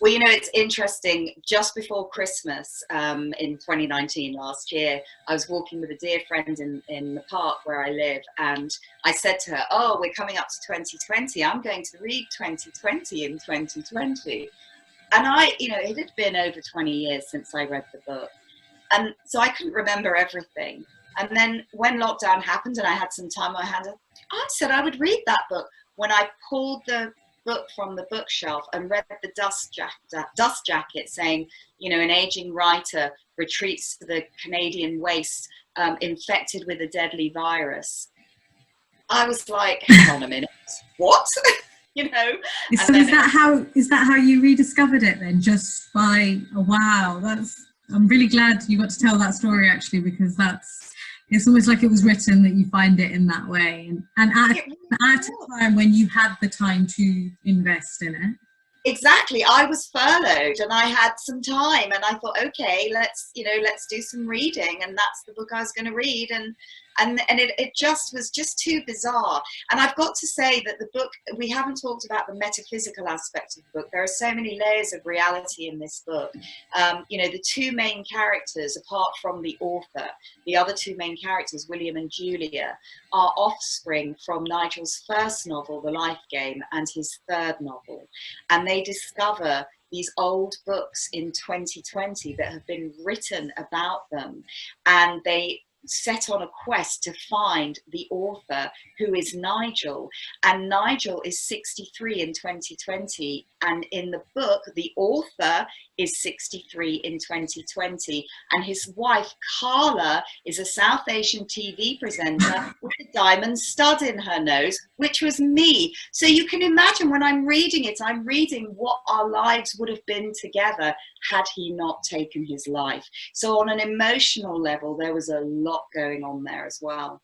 Well, you know, it's interesting. Just before Christmas in 2019, last year, I was walking with a dear friend in the park where I live, and I said to her, "Oh, we're coming up to 2020. I'm going to read 2020 in 2020." And you know, it had been over 20 years since I read the book. And so I couldn't remember everything. And then when lockdown happened and I had some time on my hands, I said I would read that book. When I pulled the book from the bookshelf and read the dust jacket saying, you know, an aging writer retreats to the Canadian wastes, infected with a deadly virus, I was like, hang on a minute, what? You know. So is that how you rediscovered it then? Just by, oh, wow, I'm really glad you got to tell that story actually, because it's almost like it was written that you find it in that way, and at a time when you had the time to invest in it. Exactly. I was furloughed and I had some time, and I thought, okay, let's do some reading, and that's the book I was going to read, and it just was just too bizarre. And I've got to say that the book, we haven't talked about the metaphysical aspect of the book. There are so many layers of reality in this book. You know, the two main characters, apart from the author, the other two main characters, William and Julia, are offspring from Nigel's first novel, The Life Game, and his third novel. And they discover these old books in 2020 that have been written about them, and they set on a quest to find the author, who is Nigel. And Nigel is 63 in 2020, and in the book the author is 63 in 2020, and his wife Carla is a South Asian TV presenter with a diamond stud in her nose, which was me. So you can imagine, when I'm reading it, I'm reading what our lives would have been together had he not taken his life. So on an emotional level, there was a lot going on there as well.